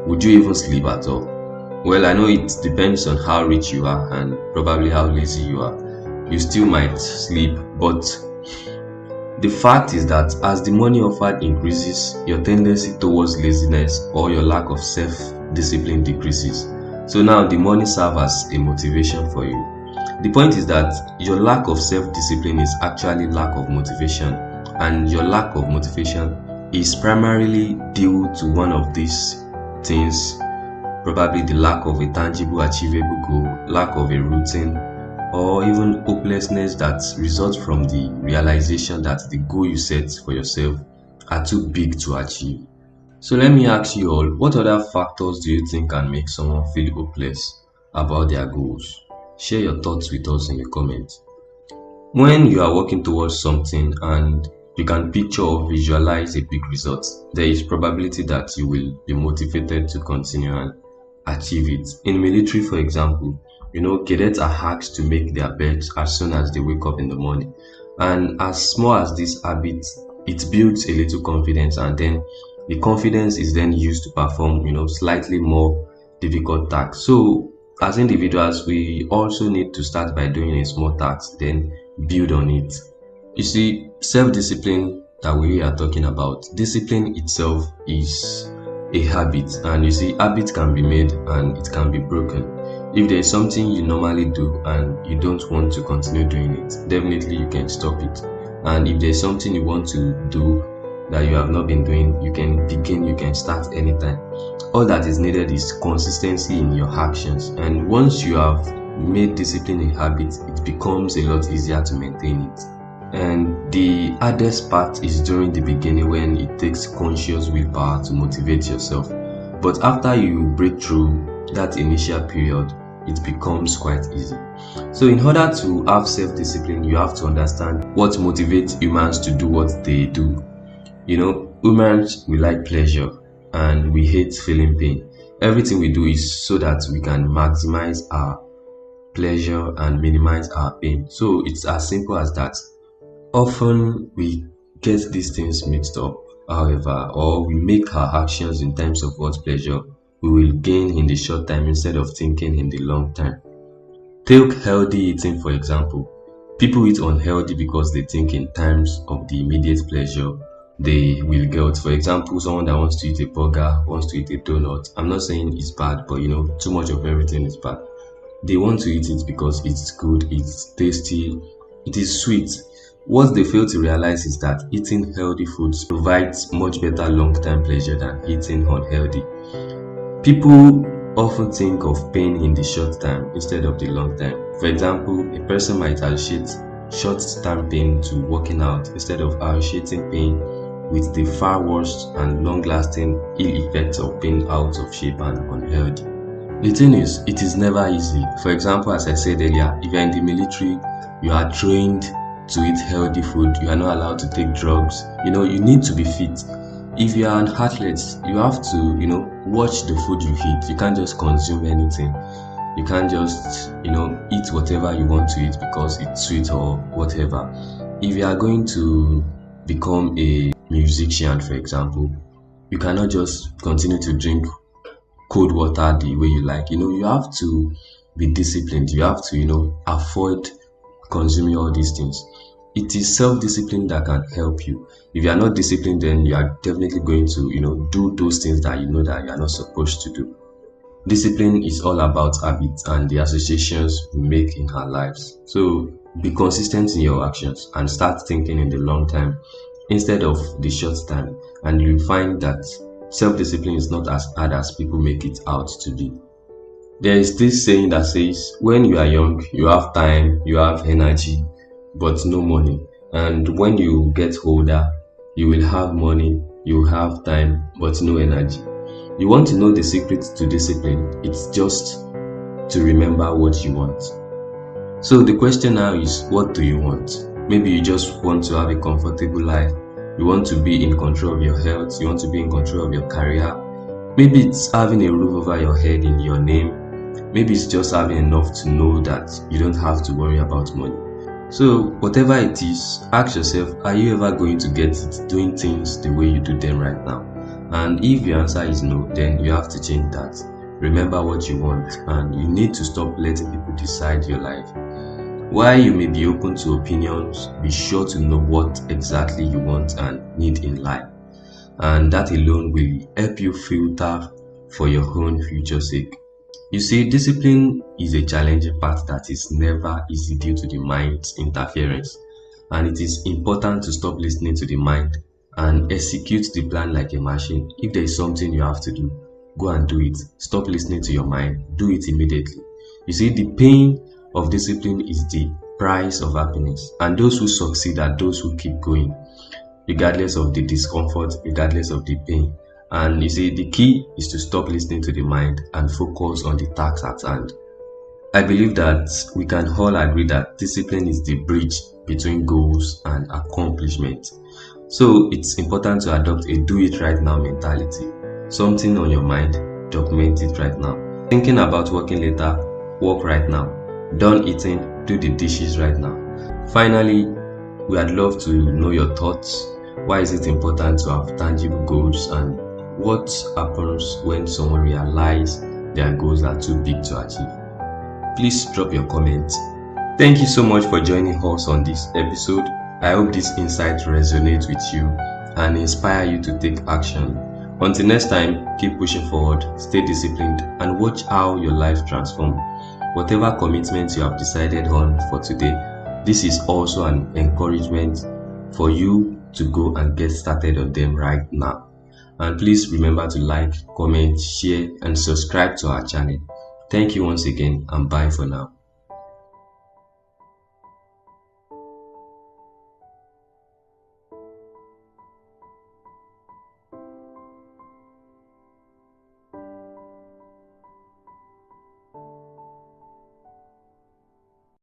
would you even sleep at all? Well, I know it depends on how rich you are and probably how lazy you are. You still might sleep, but the fact is that as the money offered increases, your tendency towards laziness or your lack of self-discipline decreases. So now the money serves as a motivation for you. The point is that your lack of self-discipline is actually lack of motivation, and your lack of motivation is primarily due to one of these things, probably the lack of a tangible, achievable goal, lack of a routine, or even hopelessness that results from the realization that the goal you set for yourself are too big to achieve. So let me ask you all, what other factors do you think can make someone feel hopeless about their goals? Share your thoughts with us in the comments. When you are working towards something and you can picture or visualize a big result, there is probability that you will be motivated to continue and achieve it. In military, for example, cadets are asked to make their beds as soon as they wake up in the morning. And as small as this habit, it builds a little confidence, and then the confidence is then used to perform, slightly more difficult tasks. So as individuals, we also need to start by doing a small task, then build on it. You see, self-discipline that we are talking about, discipline itself is a habit, and you see, habit can be made and it can be broken. If there is something you normally do and you don't want to continue doing it, definitely you can stop it. And if there is something you want to do that you have not been doing, you can begin, you can start anytime. All that is needed is consistency in your actions, and once you have made discipline a habit, it becomes a lot easier to maintain it. And the hardest part is during the beginning, when it takes conscious willpower to motivate yourself. But after you break through that initial period, it becomes quite easy. So in order to have self-discipline, you have to understand what motivates humans to do what they do. Humans, we like pleasure and we hate feeling pain. Everything we do is so that we can maximize our pleasure and minimize our pain. So it's as simple as that. Often we get these things mixed up, however, or we make our actions in terms of what pleasure we will gain in the short time instead of thinking in the long term. Take healthy eating, for example. People eat unhealthy because they think in terms of the immediate pleasure they will get. For example, someone that wants to eat a burger, wants to eat a donut. I'm not saying it's bad, but too much of everything is bad. They want to eat it because it's good, it's tasty, it is sweet. What they fail to realize is that eating healthy foods provides much better long-term pleasure than eating unhealthy. People often think of pain in the short term instead of the long term. For example, a person might associate short-term pain to working out instead of associating pain with the far worse and long-lasting ill effects of being out of shape and unhealthy. The thing is, it is never easy. For example, as I said earlier, if you're in the military, you are trained to eat healthy food, you are not allowed to take drugs. You need to be fit. If you are an athlete, you have to, watch the food you eat. You can't just consume anything. You can't just, eat whatever you want to eat because it's sweet or whatever. If you are going to become a musician, for example, you cannot just continue to drink cold water the way you like. You have to be disciplined. You have to, avoid consuming all these things. It is self-discipline that can help you. If you are not disciplined, then you are definitely going to, do those things that you know that you are not supposed to do. Discipline is all about habits and the associations we make in our lives. So be consistent in your actions and start thinking in the long term instead of the short term, and you'll find that self-discipline is not as hard as people make it out to be. There is this saying that says, when you are young, you have time, you have energy, but no money. And when you get older, you will have money, you have time, but no energy. You want to know the secret to discipline? It's just to remember what you want. So the question now is, what do you want? Maybe you just want to have a comfortable life. You want to be in control of your health. You want to be in control of your career. Maybe it's having a roof over your head in your name. Maybe it's just having enough to know that you don't have to worry about money. So whatever it is, ask yourself, are you ever going to get it doing things the way you do them right now? And if your answer is no, then you have to change that. Remember what you want, and you need to stop letting people decide your life. While you may be open to opinions, be sure to know what exactly you want and need in life. And that alone will help you filter for your own future sake. You see, discipline is a challenging part that is never easy due to the mind's interference. And it is important to stop listening to the mind and execute the plan like a machine. If there is something you have to do, go and do it. Stop listening to your mind, do it immediately. You see, the pain of discipline is the price of happiness. And those who succeed are those who keep going, regardless of the discomfort, regardless of the pain. And you see, the key is to stop listening to the mind and focus on the task at hand. I believe that we can all agree that discipline is the bridge between goals and accomplishment. So it's important to adopt a do it right now mentality. Something on your mind, document it right now. Thinking about working later, work right now. Done eating, do the dishes right now. Finally, we'd love to know your thoughts. Why is it important to have tangible goals, and what happens when someone realizes their goals are too big to achieve? Please drop your comments. Thank you so much for joining us on this episode. I hope this insight resonates with you and inspire you to take action. Until next time, keep pushing forward, stay disciplined, and watch how your life transforms. Whatever commitments you have decided on for today, this is also an encouragement for you to go and get started on them right now. And please remember to like, comment, share, and subscribe to our channel. Thank you once again, and bye for now.